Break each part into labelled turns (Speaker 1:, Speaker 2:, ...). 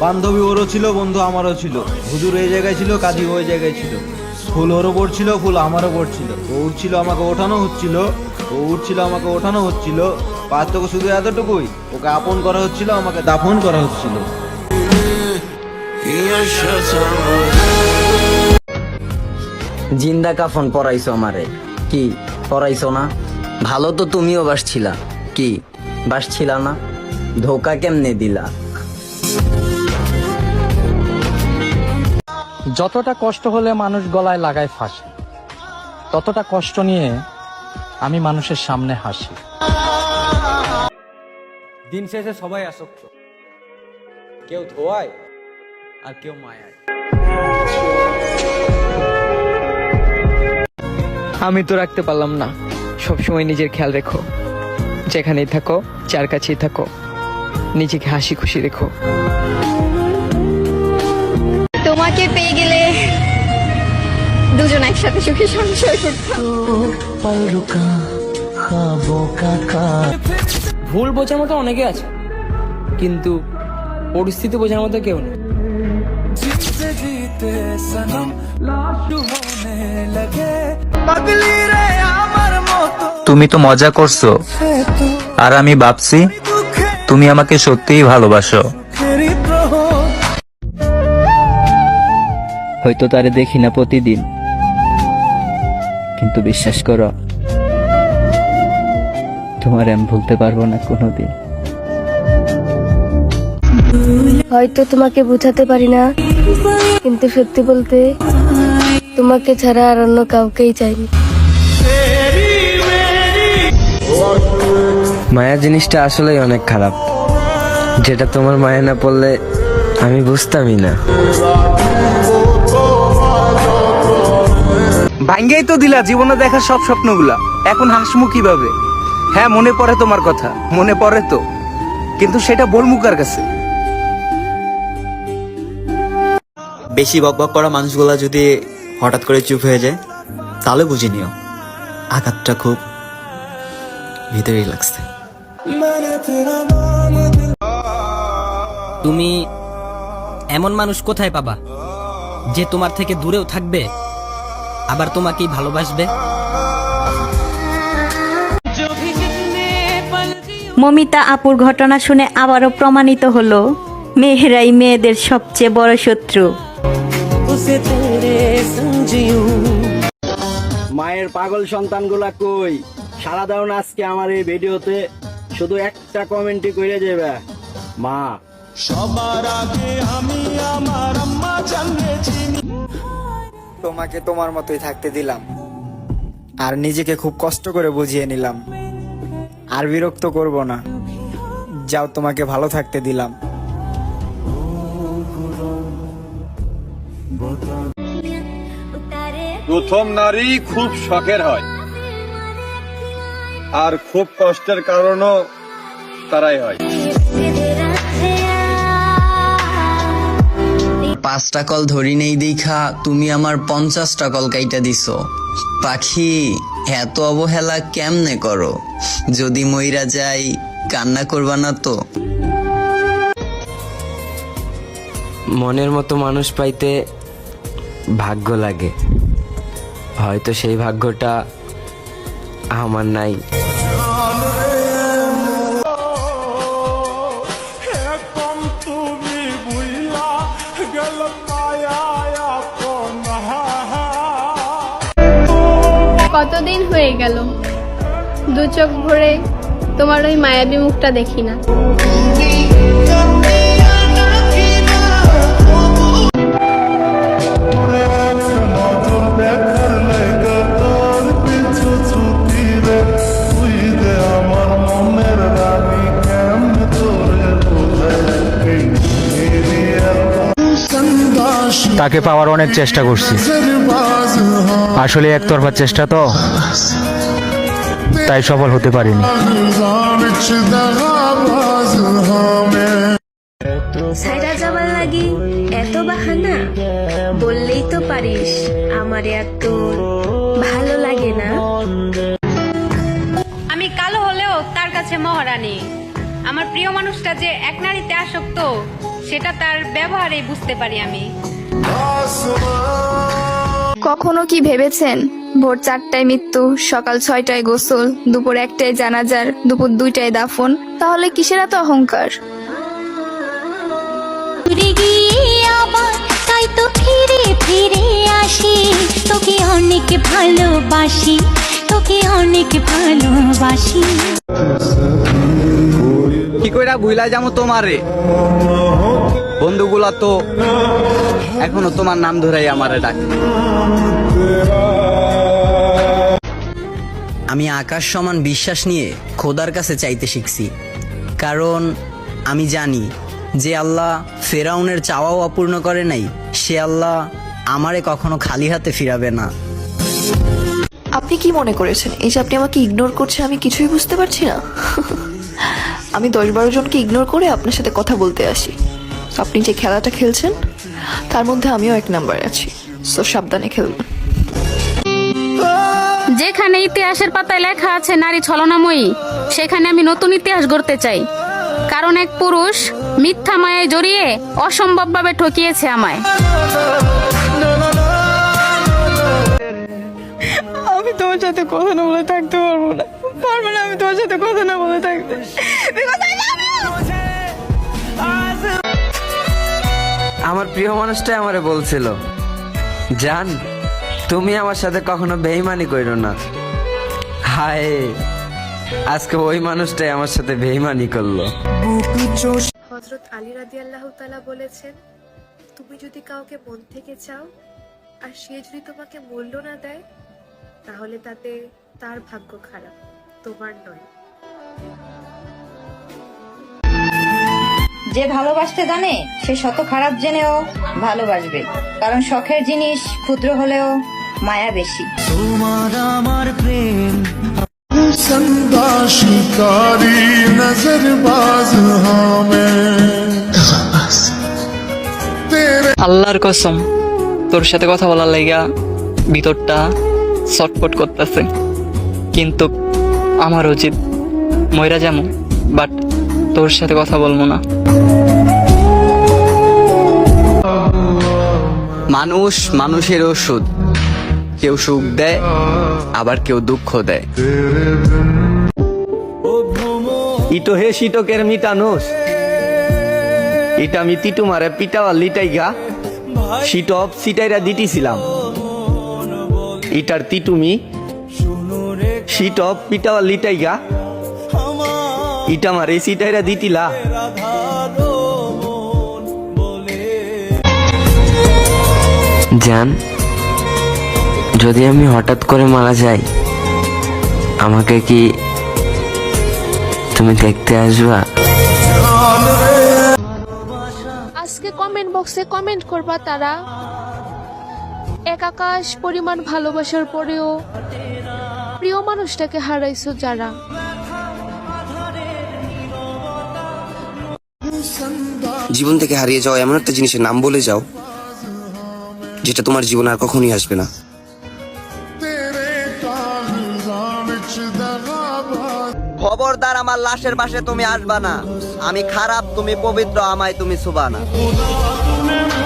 Speaker 1: বান্ধবী ওরও ছিল, বন্ধু আমারও ছিল। হুজুর এই জায়গায় ছিল, কাজী ওই জায়গায় ছিল। ফুল ওরও পড়ছিল, ফুল আমারও পড়ছিল। ও উঠছিল, আমাকে ওঠানো হচ্ছিল। ও উঠছিল, আমাকে ওঠানো হচ্ছিল। পার্থক্য শুধু এতটুকুই, ওকে আপন করা হচ্ছিল, আমাকে দাফন করা হচ্ছিল।
Speaker 2: জিন্দা কাফন পরাইছো আমারে, কি পরাইছো না? ভালো তো তুমিও বাসছিলা, কি বাসছিলা না? ধোকা কেমনে দিলা?
Speaker 3: যতটা কষ্ট হলে মানুষ গলায় লাগায় ফাঁসি, ততটা কষ্ট নিয়ে আমি মানুষের সামনে হাসি।
Speaker 4: দিন শেষে সবাই আসক্ত, কেউ ধোয়ায় আর কেউ মায়ায়।
Speaker 5: আমি তো রাখতে পারলাম না। সবসময় নিজের খেয়াল রেখো, যেখানেই থাকো, যার কাছেই থাকো, নিজেকে হাসি খুশি রেখো।
Speaker 6: তোমাকে পেয়ে গেলে দুজন একসাথে সুখে সংসার করতাম।
Speaker 5: ভুল বোঝার মতো অনেকে আছে, কিন্তু পরিস্থিতি বোঝার মতো কেউ নেই।
Speaker 7: তুমি তো মজা করছো, আর আমি ভাবছি তুমি আমাকে সত্যিই ভালোবাসো।
Speaker 5: হয়তো তারে দেখি না প্রতিদিন, কিন্তু বিশ্বাস করো, তোমার আমি ভুলতে পারবো না কোনোদিন।
Speaker 6: হয়তো তোমাকে বোঝাতে পারি না, কিন্তু সত্যি বলতে তোমাকে ছাড়া আর অন্য কাউকেই চাইনি।
Speaker 5: মায়া জিনিসটা আসলেই অনেক খারাপ, যেটা তোমার মায়া না পড়লে আমি বুঝতামই না।
Speaker 8: ভাঙ্গেই তো দিলা জীবনে দেখা সব স্বপ্নগুলা, এখন হাসমু কিভাবে? হ্যাঁ মনে পড়ে তোমার কথা, মনে পড়ে তো, কিন্তু সেটা বলমু কার কাছে?
Speaker 9: বেশি বকবক করা মানুষগুলা যদি হঠাৎ করে চুপ হয়ে যায়, তাহলে বুঝে নিও আঘাতটা খুব ভিতরেই লাগছে।
Speaker 2: তুমি এমন মানুষ কোথায় পাবা যে তোমার থেকে দূরেও থাকবে, আবার তোমাকেই ভালোবাসবে?
Speaker 6: মমিতা আপুর ঘটনা শুনে আবারও প্রমাণিত হলো মেয়েরাই মেয়েদের সবচেয়ে বড় শত্রু।
Speaker 2: মায়ের পাগল সন্তানগুলা কই? সারা দাও না আজকে আমার এই ভিডিওতে, শুধু একটা কমেন্টই কইরে যাবে মা।
Speaker 4: সবার আগে আমি আমার আম্মা জানিয়েছি।
Speaker 9: তোমাকে তোমার মতোই থাকতে দিলাম, আর নিজেকে খুব কষ্ট করে বুঝিয়ে নিলাম। আর বিরক্ত করব না, যাও তোমাকে ভালো থাকতে দিলাম।
Speaker 10: প্রথম নারী খুব শখের হয়, আর খুব কষ্টের কারণও তারাই হয়।
Speaker 2: 5টা কল ধরি নেই দেখা তুমি আমার 50টা কল কাইটা দিছো। পাখি, এত অবহেলা কেমনে করো? যদি মইরা যাই কান্না করবা না তো? মনের মতো মানুষ পাইতে ভাগ্য লাগে, হয়তো সেই ভাগ্যটা আমার নাই।
Speaker 6: কতদিন হয়ে গেল দু চোখ ভরে তোমার ওই মায়াবী মুখটা দেখি না।
Speaker 7: তাকে পাওয়ার অনেক চেষ্টা করছি, আসলে একতরফা চেষ্টা তো, তাই সফল হতে পারিনি।
Speaker 6: সাইরা যাবার লাগি এত বাহানা, বললেই তো পারিস আমার এত ভালো লাগে না।
Speaker 11: আমি কালো হলেও তার কাছে মহারানী। আমার প্রিয় মানুষটা যে এক নারীতে আসক্ত
Speaker 6: সেটা তার ব্যবহারে বুঝতে পারি আমি।
Speaker 11: কখনো কি ভেবেছেন ভোর 4টায় মৃত্যু, সকাল 6টায় গোসল, দুপুর 1টায় জানাজার, দুপুর 2টায় দাফন? তাহলে কিসের এত অহংকার?
Speaker 6: তাই তো ফিরে ফিরে আসি, তোকে অনেক ভালোবাসি, তোকে অনেক ভালোবাসি।
Speaker 8: কি কইরা ভুলা যাবো তোমারে? বন্ধুগুলা তো এখনো তোমার নাম ধরেই আমারে ডাকে।
Speaker 2: আমি আকাশ সমান বিশ্বাস নিয়ে খোদার কাছে চাইতে শিখছি, কারণ আমি জানি যে আল্লাহ ফেরাউনের চাওয়াও অপূর্ণ করে নাই, সে আল্লাহ আমারে কখনো খালি হাতে ফিরাবে না।
Speaker 11: আপনি কি মনে করেছেন এই যে আপনি আমাকে ইগনোর করছেন আমি কিছুই বুঝতে পারছি না? আমি 10-12 জনকে ইগনোর করে আপনার সাথে কথা বলতে আসি। আপনি যে খেলাটা খেলছেন তার মধ্যে আমিও 1 নম্বরে আছি, সো সাবধানে খেলবেন।
Speaker 6: যেখানে ইতিহাসের পাতায় লেখা আছে নারী ছলনাময়ী, সেখানে আমি নতুন ইতিহাস গড়তে চাই। কারণ এক পুরুষ মিথ্যা মায়ায় জড়িয়ে অসম্ভবভাবে ঠকিয়েছে আমায়।
Speaker 11: আমি তোমার সাথে কথা না বলে থাকতে পারবো না, আমি তোমার সাথে কথা না বলে থাকতে।
Speaker 8: আমার প্রিয় মানুষটাই আমারে বলছিল, জান তুমি আমার সাথে কখনো বেইমানি কইরো না। হায়, আজকে ওই মানুষটাই আমার সাথে বেইমানি করলো।
Speaker 11: হযরত আলী রাদিয়াল্লাহু তাআলা বলেছেন, তুমি যদি কাউকে মন থেকে চাও আর সে যদি তোমাকে মূল্য না দেয়, তাহলে তাতে তার ভাগ্য খারাপ, তোমার নয়।
Speaker 6: যে ভালোবাসতে জানে সে শত খারাপ জেনেও ভালোবাসবে, কারণ শখের জিনিস ক্ষুদ্র হলেও মায়া বেশি।
Speaker 5: আল্লাহর কসম, তোর সাথে কথা বলার লাইগা ভিতরটা ছটফট করতেছে, কিন্তু আমার উচিত মইরা যাবো, বাট তোর সাথে কথা বলবো না।
Speaker 8: মানুষ মানুষের ওষুধ, কেউ সুখ দেয় আবার কেউ দুঃখ দেয়। ইটো হে শীতকের মিটানোস, এটা আমি তিটুমারে পিটাওয়ার লিটাইগা শীতপ সিটাইরা দিতেছিলাম। ইটার তিটুমি শীতপ পিটাওয়ার লিটাইগা ইটা মারে সিটাইরা দিতিলা। জান, যদি আমি হঠাৎ করে মারা যাই, আমাকে কি তুমি দেখতে আসবা?
Speaker 11: আজকে কমেন্ট বক্সে কমেন্ট করবা তারা, এক আকাশ পরিমাণ ভালোবাসার পরেও প্রিয় মানুষটাকে হারাইছো যারা।
Speaker 12: জীবন থেকে হারিয়ে যাওয়া এমন একটা জিনিসের নাম বলে যাও যেটা তোমার জীবনে আর কখনোই আসবে না।
Speaker 2: খবরদার আমার লাশের পাশে তুমি আসবা না। আমি খারাপ, তুমি পবিত্র, আমায় তুমি ছুবা না।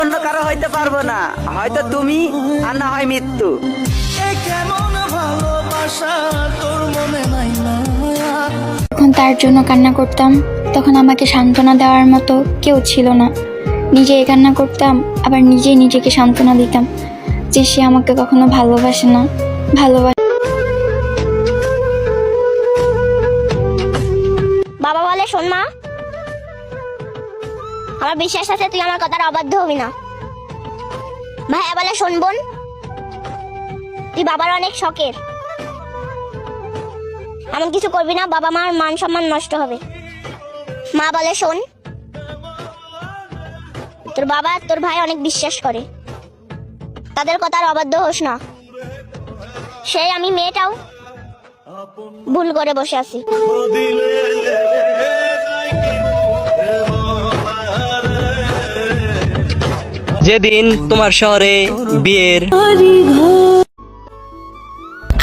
Speaker 2: অন্য কারো হইতে পারবো না, হয়তো তুমি আর না হয় মৃত্যু।
Speaker 11: যখন তার জন্য কান্না করতাম তখন আমাকে সান্ত্বনা দেওয়ার মতো কেউ ছিল না। নিজে কান্না করতাম, আবার নিজেই নিজেকে সান্ত্বনা দিতাম যে সে আমাকে কখনো ভালোবাসে না।
Speaker 6: বাবা বলে, শোন মা, আমার বিশ্বাস আছে তুই আমার কথার অবাধ্য হবি না। ভাইয়া বলে, শোন বোন, তুই বাবার অনেক শখের, এমন কিছু করবি না, বাবা মার মান সম্মান নষ্ট হবে। মা বলে, শোন, তোর বাবা তোর ভাই অনেক বিশ্বাস করে, তাদের কথার অবাধ্য হোস না। সেই আমি মেয়েটাও ভুল করে বসে আছি।
Speaker 5: যেদিন তোমার শহরে বিয়ের,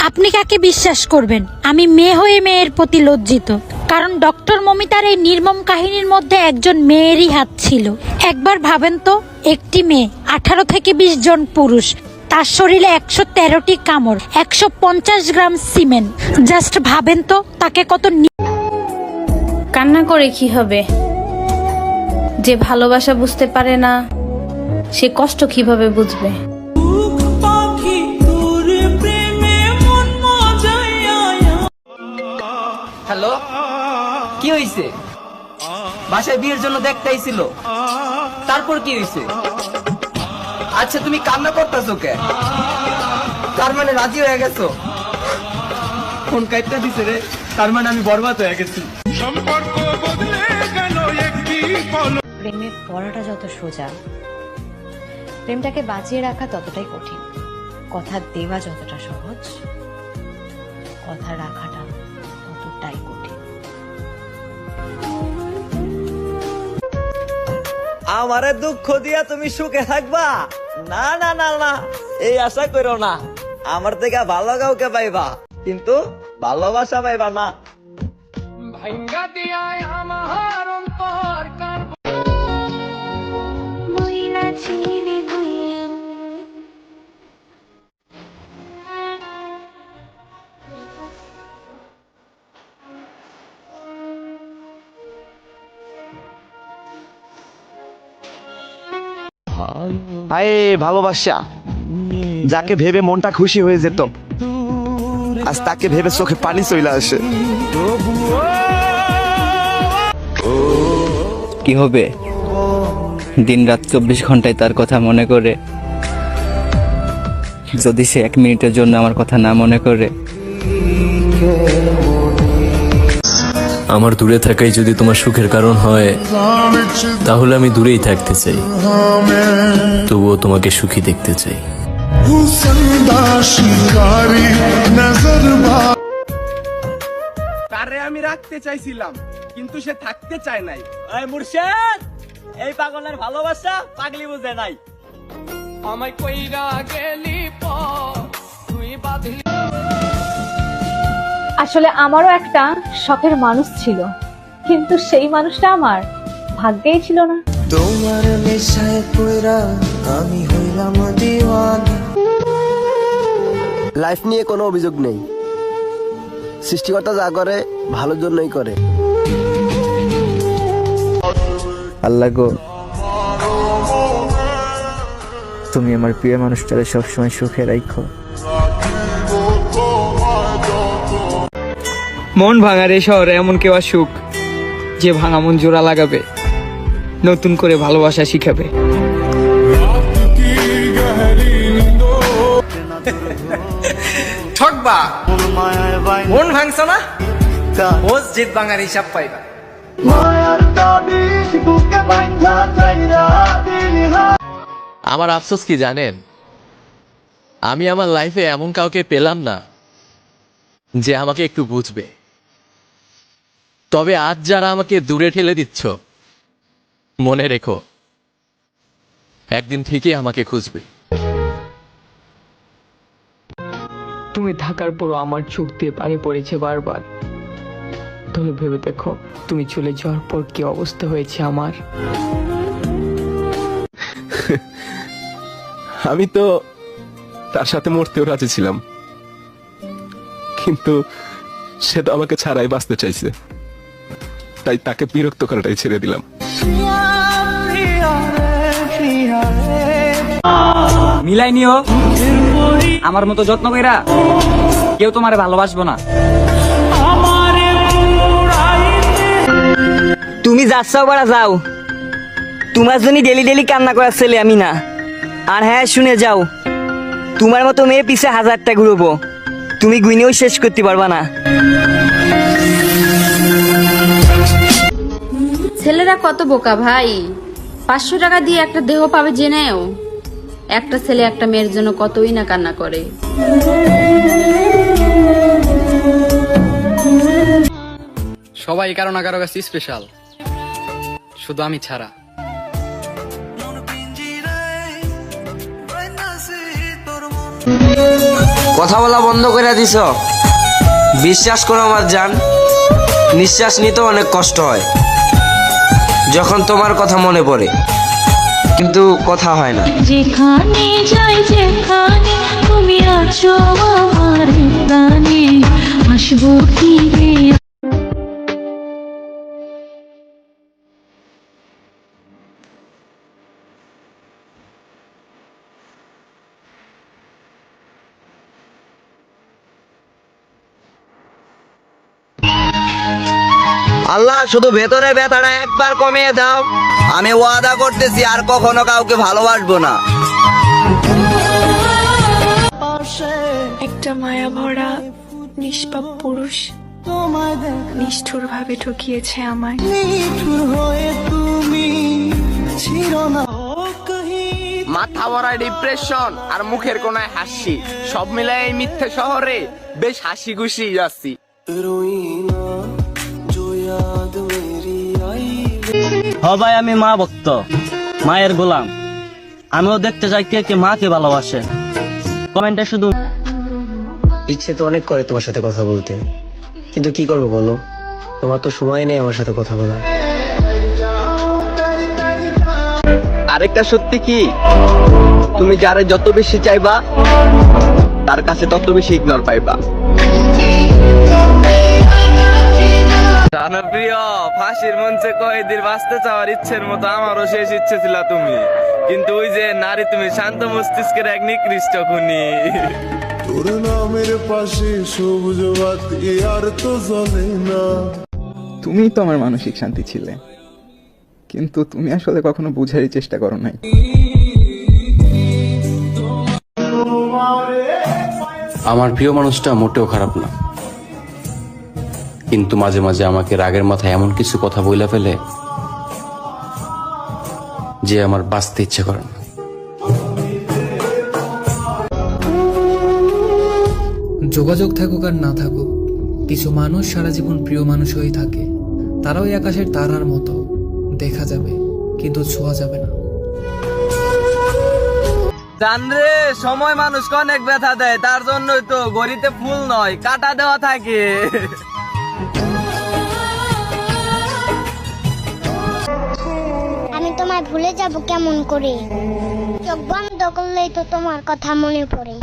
Speaker 6: আপনি কাকে বিশ্বাস করবেন? আমি মেয়ে হয়ে মেয়ের প্রতি লজ্জিত, কারণ
Speaker 13: ডক্টর মমিতার এই নির্মম কাহিনীর মধ্যে একজন মেয়েরই হাত ছিল। একবার ভাবেন তো, একটি মেয়ে, 18 থেকে 20 জন পুরুষ, তার শরীরে 113টি কামড়, 150 গ্রাম সিমেন্ট। জাস্ট ভাবেন তো তাকে কত
Speaker 6: কান্না করে কি হবে? যে ভালোবাসা বুঝতে পারে না সে কষ্ট কিভাবে বুঝবে?
Speaker 8: হ্যালো, কি হয়েছে? বাসায় বিয়ের জন্য দেখতে আইছিল, তারপর কি হয়েছে? আচ্ছা তুমি কান্না করতেছো কে? তার মানে রাজি হয়ে গেছো? ফোন কাটটা দিছে রে, তার মানে আমি বরবাদ হয়ে গেছি।
Speaker 11: প্রেমে পড়াটা যত সোজা, প্রেমটাকে বাঁচিয়ে রাখা ততটাই কঠিন। কথা দেওয়া যতটা সহজ, কথা রাখাটা ততটাই কঠিন।
Speaker 4: আমারে দুঃখ দিয়া তুমি সুখে থাকবা? না না না না, এই আশা করো না। আমার থেকে ভালো কাউকে পাইবা, কিন্তু ভালোবাসা পাইবা না।
Speaker 10: হায় ভালোবাসা, যাকে ভেবে মনটা খুশি হয়ে যেত, আজ তাকে ভেবে চোখে পানি চলে আসে।
Speaker 5: কি হবে দিনরাত 24 ঘন্টায় তার কথা মনে করে, যদি সে 1 মিনিটের জন্য আমার কথা না মনে করে?
Speaker 7: আমার দূরে থাকাই যদি তোমার সুখের কারণ হয়, তাহলে আমি দূরেই থাকতে চাই, তবুও তোমাকে সুখী দেখতে চাই।
Speaker 10: তারে আমি রাখতে চাইছিলাম, কিন্তু সে থাকতে চায় নাই।
Speaker 4: এই মুর্শেদ, এই পাগলের ভালোবাসা পাগলি বুঝে নাই। আমায় কইরা গেলি তুই বাঁধলি।
Speaker 11: আসলে আমারও একটা শখের মানুষ ছিল, কিন্তু সেই মানুষটা আমার ভাগ্যেই ছিল না।
Speaker 8: তোমার নেশায় পড়া আমি হইলাম দিওয়ানা।
Speaker 12: লাইফ নিয়ে কোনো অভিযোগ নেই, সৃষ্টিকর্তা যা করে ভালোর জন্যই করে।
Speaker 7: আল্লাহ গো, তুমি আমার প্রিয় মানুষটারে সবসময় সুখে রাখো।
Speaker 5: মন ভাঙার এই শহরে এমন কেউ আসুক যে ভাঙা মন জোড়া লাগাবে, নতুন করে ভালোবাসা শিখাবে।
Speaker 8: ঠকবা, মন ভাঙছ না, মসজিদ ভাঙার হিসাব পাইবা।
Speaker 7: আমার আফসোস কি জানেন? আমি আমার লাইফে এমন কাউকে পেলাম না যে আমাকে একটু বুঝবে। তবে আজ যারা আমাকে দূরে ঠেলে দিচ্ছ, মনে রেখো একদিন ঠিকই আমাকে খুঁজবে।
Speaker 5: তুমি থাকার পরও আমার চোখ দিয়ে পানি পড়েছে বারবার। তুমি ভেবে দেখো, তুমি চলে যাওয়ার পর কি অবস্থা হয়েছে আমার।
Speaker 10: আমি তো তার সাথে মরতেও রাজি ছিলাম, কিন্তু সে তো আমাকে ছাড়াই বাঁচতে চাইছে, তাই তাকে বিরক্ত করাটাই ছেড়ে দিলাম।
Speaker 4: মিলাই নিও, আমার মতো যত্ন কইরা কেউ তোমারে ভালোবাসবো না।
Speaker 8: তুমি যাচ্ছাও বাড়া যাও, তোমার জন্য ডেলি ডেলি কান্না করার ছেলে আমি না। আর হ্যাঁ শুনে যাও, তোমার মতো মেয়ে পিছে 1000টা ঘুরবো, তুমি গুইনেও শেষ করতে পারবা না।
Speaker 6: ছেলেরা কত বোকা ভাই, 500 টাকা দিয়ে একটা দেহ পাবে জেনেও একটা ছেলে একটা মেয়ের জন্য কতই না কান্না করে।
Speaker 3: সবাই কারো না কারো কাছে স্পেশাল, শুধু আমি ছাড়া।
Speaker 8: কথা বলা বন্ধ করে দিছ, বিশ্বাস করো আমার জান, নিঃশ্বাস নিতে অনেক কষ্ট হয় যখন তোমার কথা মনে পড়ে, কিন্তু কথা হয় না।
Speaker 13: যেখানে যাই যেখানে তুমি আছো আমার প্রাণে, আসবো ফিরে।
Speaker 4: আল্লাহ শুধু ভেতরে ব্যথাটা একবার কমিয়ে দাও। আমি ওয়াদা করতেছি আর কখনো কাউকে ভালোবাসবো না।
Speaker 11: একটা মায়া ভরা নিষ্পাপ পুরুষ নিষ্ঠুর ভাবে ঠকিয়েছে আমায়।
Speaker 8: মাথা ভরা ডিপ্রেশন আর মুখের কোনায় হাসি, সব মিলাই এই মিথ্যে শহরে বেশ হাসি খুশি যাচ্ছি।
Speaker 4: ভাই আমি মা ভক্ত, মায়ের গোলাম। আমিও দেখতে চাই কে কে মাকে ভালোবাসে। কমেন্টে শুধু
Speaker 10: ইচ্ছে তো অনেক করে তোমার সাথে কথা বলতে, কিন্তু কি করবো বলো, তোমার তো সময় নেই আমার সাথে কথা বলার।
Speaker 4: আরেকটা সত্যি কি, তুমি যারে যত বেশি চাইবা তার কাছে তত বেশি ইগনোর পাইবা। প্রিয়, ফাঁসির মঞ্চে কয়েদির বাঁচতে চাওয়ার ইচ্ছের মতো আমারও শেষ ইচ্ছে ছিল তুমি, কিন্তু ওই যে নারী তুমি শান্ত মস্তিষ্কের এক নিকৃষ্ট খুনি।
Speaker 14: তোর নামের পাশে সবুজ বাতি আর তো জ্বলে না।
Speaker 3: তুমিই তো আমার মানসিক শান্তি ছিলে, কিন্তু তুমি আসলে কখনো বুঝারই চেষ্টা করো নাই।
Speaker 12: আমার প্রিয় মানুষটা মোটেও খারাপ না, কিন্তু মাঝে মাঝে আমাকে রাগের মাথায় এমন কিছু কথা বইলা ফেলে যে আমার বাঁচতে ইচ্ছে করে না।
Speaker 5: যোগাযোগ থাকুক আর না থাকুক, কিছু মানুষ সারা জীবন প্রিয় মানুষ হয়ে থাকে। তারাও এই আকাশের তারার মতো, দেখা যাবে কিন্তু ছোঁয়া যাবে না।
Speaker 4: জানরে, সময় মানুষকে অনেক ব্যথা দেয়, তার জন্যই তো গড়িতে ফুল নয় কাটা দেওয়া থাকে।
Speaker 13: আমি তোমায় ভুলে যাব কেমন করে? চোখ বন্ধ করলেই তো তোমার কথা মনে পড়ে।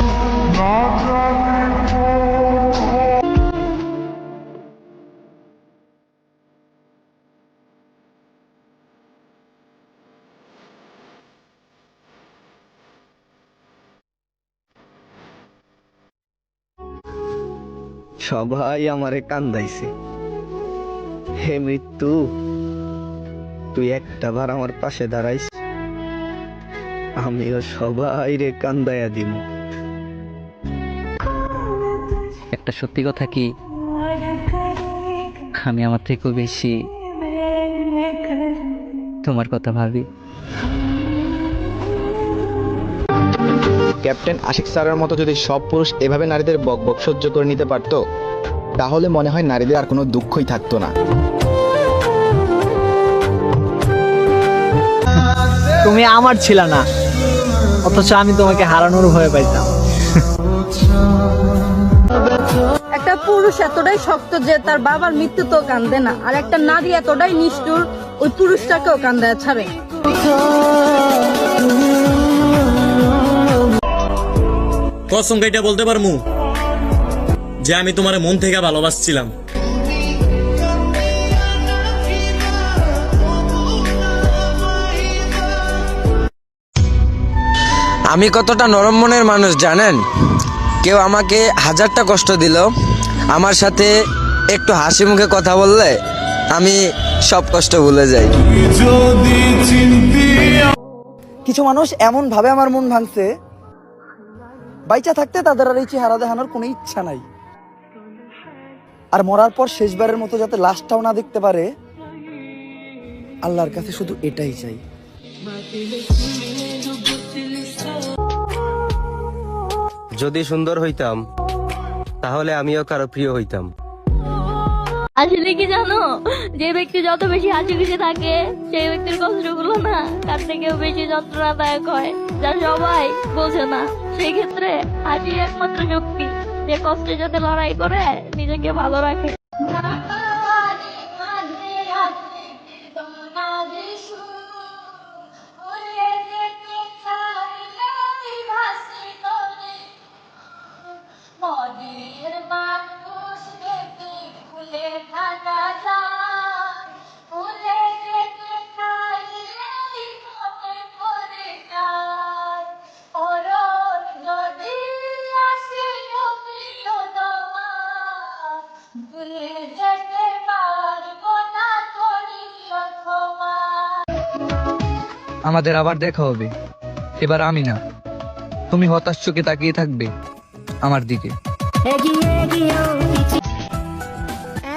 Speaker 10: সবাই আমারে কান্দাইছে। হে মৃত্যু, তুই একটা বার আমার পাশে দাঁড়াইস, আমিও সবাই রে কান্দাইয়া দিব।
Speaker 5: একটা সত্যি কথা কি, আমি আমার থেকেও বেশি তোমার কথা ভাবি।
Speaker 3: ক্যাপ্টেন আশিক স্যারের মতো যদি সব পুরুষ এভাবে নারীদের বকবক সহ্য করে নিতে পারতো, তাহলে মনে হয় নারীদের আর কোনো দুঃখই থাকতো না।
Speaker 4: তুমি আমার ছিল না, অথচ আমি তোমাকে হারানোর ভয় পাইতাম।
Speaker 6: একটা পুরুষ এতটাই শক্ত যে তার বাবার মৃত্যুতেও কান্দে না, আর একটা নারী এতটাই নিষ্ঠুর ওই পুরুষটাকেও কান্দায় ছাড়ে।
Speaker 1: কসম কেটে বলতে পারমু যে আমি তোমার মন থেকে ভালোবাসছিলাম।
Speaker 8: আমি কতটা নরম মনের মানুষ জানেন? কেউ আমাকে হাজারটা কষ্ট দিল, আমার সাথে একটু হাসি মুখে কথা বললে আমি সব কষ্ট ভুলে যাই।
Speaker 9: কিছু মানুষ এমন ভাবে আমার মন ভাঙছে, বাইচা থাকতে তাদের আর এই চেহারা দেখানোর কোনো ইচ্ছা নাই, আর মরার পর শেষবারের মতো যাতে লাশটাও না দেখতে পারে, আল্লাহর কাছে শুধু এটাই চাই।
Speaker 10: যদি সুন্দর হইতাম তাহলে আমিও কারো প্রিয় হইতাম।
Speaker 13: আসলে কি জানো, যে ব্যক্তি যত বেশি হাসি খুশি থাকে সেই ব্যক্তির কষ্টগুলো না তার থেকেও বেশি যন্ত্রণাদায়ক হয়, যা সবাই বোঝে না। সেই ক্ষেত্রে হাসি একমাত্র শক্তি যে কষ্টের সাথে লড়াই করে নিজেকে ভালো রাখে।
Speaker 5: আমাদের আবার দেখা হবে। এবার আমি না, তুমি হতাশ চোখে তাকিয়ে থাকবে আমার দিকে।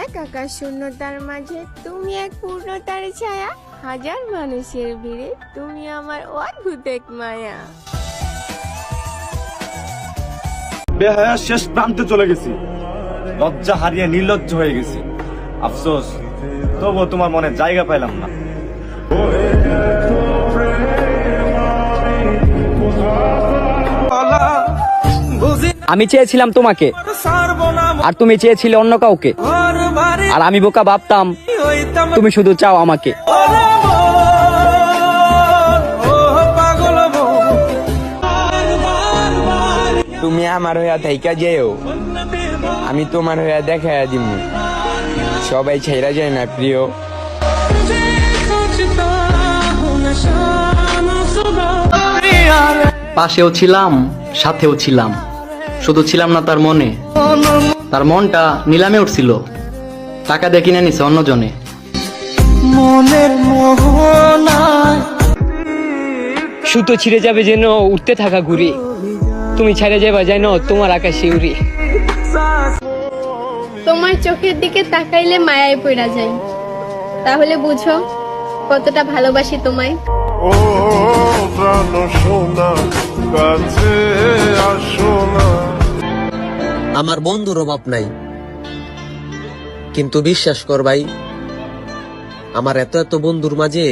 Speaker 11: এক আকাশ শূন্যতার মাঝে তুমি এক পূর্ণতার ছায়া, হাজার মানুষের ভিড়ে তুমি আমার অদ্ভুত এক মায়া।
Speaker 10: বেহায়া শেষ প্রান্তে চলে গেছি, লজ্জা হারিয়ে নির্লজ্জ হয়ে গেছি। আফসোস, তবুও তোমার মনে জায়গা পাইলাম না।
Speaker 5: আমি চেয়েছিলাম তোমাকে, আর তুমি চেয়েছিলে অন্য কাউকে, আর আমি বোকা ভাবতাম তুমি শুধু চাও আমাকে।
Speaker 8: তুমি আমার হইয়া থাইকা যেও, আমি তোমার হইয়া দেখাইয়া দিব। সবাই ছেড়া যায় না প্রিয়।
Speaker 5: পাশেও ছিলাম, সাথেও ছিলাম, শুধু ছিলাম না তার মনে। তার মনটা নিলামে উঠছিল, টাকা দিয়ে কিনে নিছে অন্যজনে। সুতো ছিঁড়ে যাবে যেন উঠতে থাকা ঘুরি, তুমি ছেড়ে যাবে যেন তোমার আকাশে উড়ি।
Speaker 11: তোমার চোখের দিকে তাকাইলে মায়ায় পড়া যায়, তাহলে বুঝো কতটা ভালোবাসি তোমায়।
Speaker 14: ও প্রাণ সোনা, কাছে আসো না।
Speaker 4: আমার বন্ধুর অভাব নাই, কিন্তু বিশ্বাস কর ভাই, আমার এত এত বন্ধুর মাঝে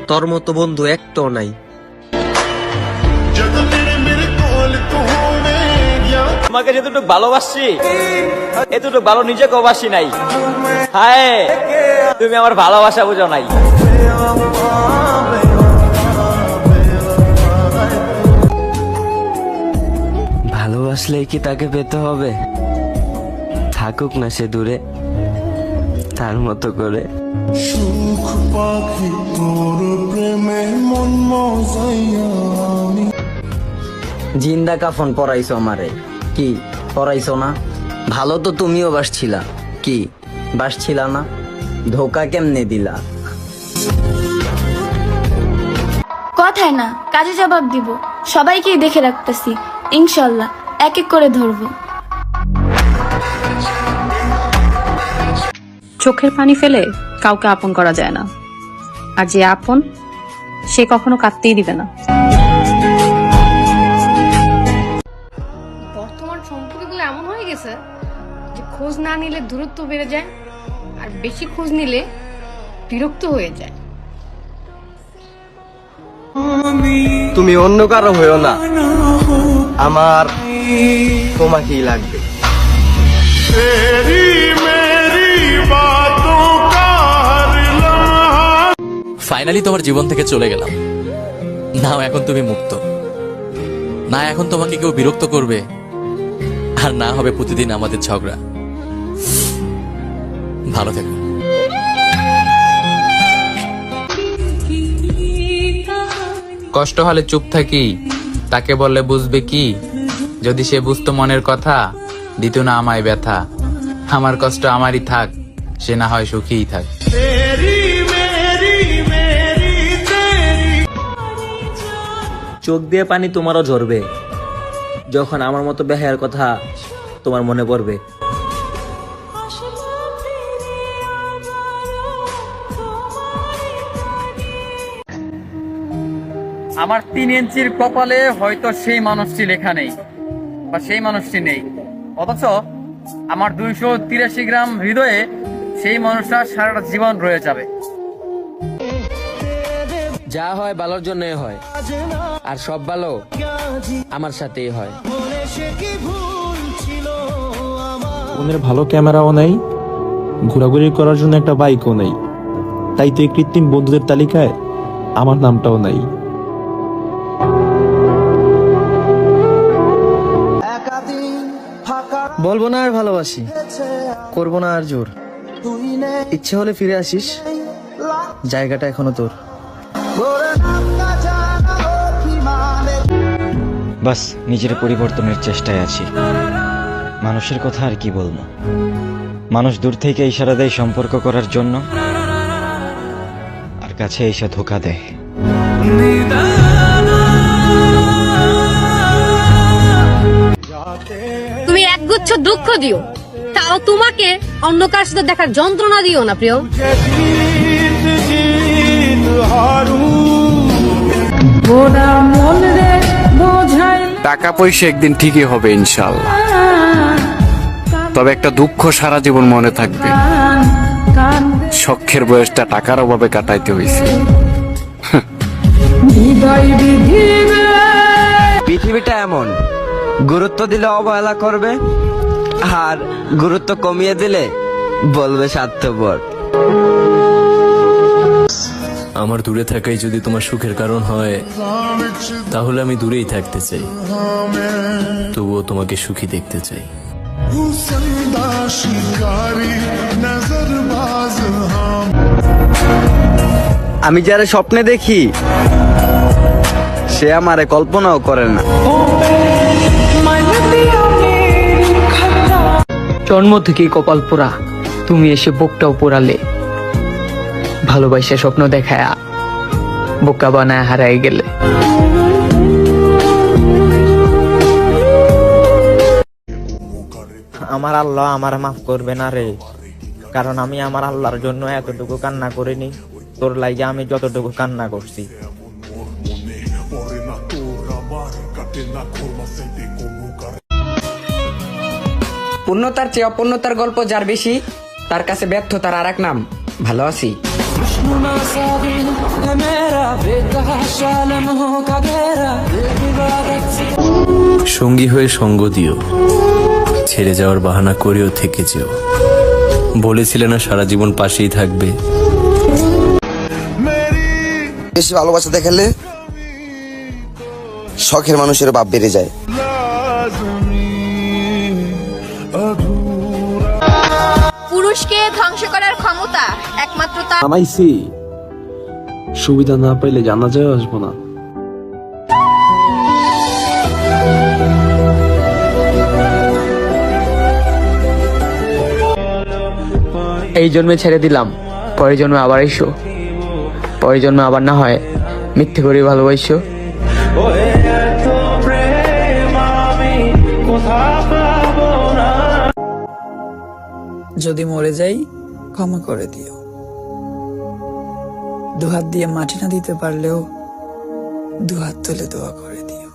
Speaker 4: তোর মতো বন্ধু একটাও নাই। তোমাকে যেতটুকু ভালোবাসি, এতটুকু ভালো নিজেকেও বাসি নাই। হায়, তুমি আমার ভালোবাসা বুঝো নাই।
Speaker 8: ভালোবাসলেই কি তাকে পেতে হবে? থাকুক না সে দূরে, তার মতো করে।
Speaker 14: সুখ পাখি তোর প্রেমে মন মজাইয়া আমি।
Speaker 2: জিন্দা কাফন পরাইছো আমারে, কি পরাইছো না? ভালো তো তুমিও বাসছিলা, কি বাসছিলা না? ধোকা কেমনে দিলা?
Speaker 11: কথায় না কাজে জবাব দিব, সবাইকেই দেখে রাখতেছি, ইনশাল্লাহ এক এক করে ধরবো।
Speaker 6: চোখের পানি ফেলে কাউকে আপন করা যায় না, আর যে আপন সে কখনো কাঁদতেই দিবে না।
Speaker 11: বর্তমান সম্পর্কগুলো এমন হয়ে গেছে যে খোঁজ না নিলে দূরত্ব বেড়ে যায়, আর বেশি খোঁজ নিলে বিরক্ত হয়ে যায়।
Speaker 10: তুমি অন্য কারো হয়েও না, আমার তোমাকেই লাগবে।
Speaker 7: ফাইনালি তোমার জীবন থেকে চলে গেলাম। নাও এখন তুমি মুক্ত। না এখন তোমাকে কেউ বিরক্ত করবে, আর না হবে প্রতিদিন আমাদের ঝগড়া। ভালো থেকো।
Speaker 5: কষ্ট হলে চুপ থাকি, তাকে বললে বুঝবে কি? যদি সে বুঝতো মনের কথা, দিত না আমায় ব্যথা। আমার কষ্ট আমারই থাক, সে না হয় সুখীই থাক।
Speaker 4: চোখ দিয়ে পানি তোমারও ঝরবে যখন আমার মতো বেহায়ার কথা তোমার মনে পড়বে।
Speaker 5: আমার 3 ইঞ্চির কপালে হয়তো সেই মানুষটি লেখা নেই, বা সেই মানুষটি নেই, অথচ আমার 283 গ্রাম হৃদয়ে সেই মানুষটা সারাটা জীবন রয়ে যাবে।
Speaker 8: যা হয় ভালোর জন্যই হয়, আর সব ভালো আমার সাথেই হয়।
Speaker 15: ওদের ভালো ক্যামেরাও নাই, ঘোরাঘুরি করার জন্য একটা বাইকও নেই, তাই তো এই কৃত্রিম বন্ধুদের তালিকায় আমার নামটাও নাই।
Speaker 5: বলবো না আর ভালোবাসি, করবো না আর জোর, ইচ্ছে হলে ফিরে আসিস, জায়গাটা এখনো তোর।
Speaker 1: বাস নিজের পরিবর্তনের চেষ্টায় আছি। মানুষের কথা আর কি বলবো, মানুষ দূর থেকে ইশারা দেয় সম্পর্ক করার জন্য, আর কাছে এসে ধোকা দেয়।
Speaker 13: তুমি একগুচ্ছ দুঃখ দিও, তাও তোমাকে অন্য কার সাথে দেখার যন্ত্রণা দিও না প্রিয়।
Speaker 16: টাকা পয়সা একদিন ঠিকই হবে ইনশাল্লাহ, তবে একটা দুঃখ সারা জীবন মনে থাকবে। শখের বয়সটা টাকার অভাবে কাটাইতে হয়েছে।
Speaker 8: পৃথিবীটা এমন, গুরুত্ব দিলে অবহেলা করবে, আর গুরুত্ব কমিয়ে দিলে বলবে স্বার্থপর।
Speaker 7: আমার দূরে থাকাই যদি তোমার সুখের কারণ হয়, তাহলে আমি দূরেই থাকতে চাই, তবুও তোমাকে সুখী দেখতে চাই।
Speaker 8: আমি যারা স্বপ্নে দেখি, সে আমারে কল্পনাও করে না।
Speaker 5: জন্ম থেকেই কপাল পোড়া, তুমি এসে বুকটাও পোড়ালে। ভালোবাসা স্বপ্ন দেখায়া বোকা বানায় হারাই গেলে।
Speaker 4: আমার আল্লাহ আমার মাফ করবে না রে, কারণ আমি আমার আল্লাহর জন্য এতটুকু কান্না করিনি, তোর লাগে আমি যতটুকু কান্না করছি।
Speaker 8: পূর্ণতার চেয়ে অপূর্ণতার গল্প যার বেশি, তার কাছে ব্যর্থতার আর এক নাম ভালো আছি।
Speaker 7: সঙ্গী হয়ে সঙ্গ দিও, ছেড়ে যাওয়ার বাহানা করেও থেকে যেও। বলেছিলে না সারা জীবন পাশেই থাকবে।
Speaker 12: বেশি ভালোবাসা দেখালে শখের মানুষের বাপ বেড়ে যায়।
Speaker 11: পুরুষকে ধ্বংস করার ক্ষমতা একমাত্র তার।
Speaker 15: জানাইছি সুবিধা না পাইলে জানা যায় আসবো না।
Speaker 5: এই জন্মে ছেড়ে দিলাম, পরের জন্মে আবার এসো, পরের জন্মে আবার না হয় মিথ্যে করে ভালোবাসো।
Speaker 9: যদি মরে যাই ক্ষমা করে দিও, দুহাত দিয়ে মাটি না দিতে পারলেও দুহাত তুলে দোয়া করে দিও।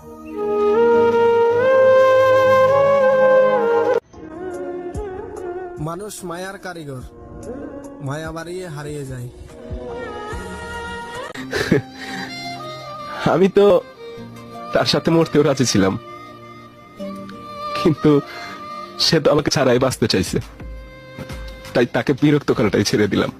Speaker 14: মানুষ মায়ার কারিগর, মায়া বাড়িয়ে হারিয়ে যায়।
Speaker 15: আমি তো তার সাথে মরতেও রাজি ছিলাম, কিন্তু সে তো আমাকে ছাড়াই বাঁচতে চাইছে, তাই তাকে বিরক্ত করাটাই ছেড়ে দিলাম।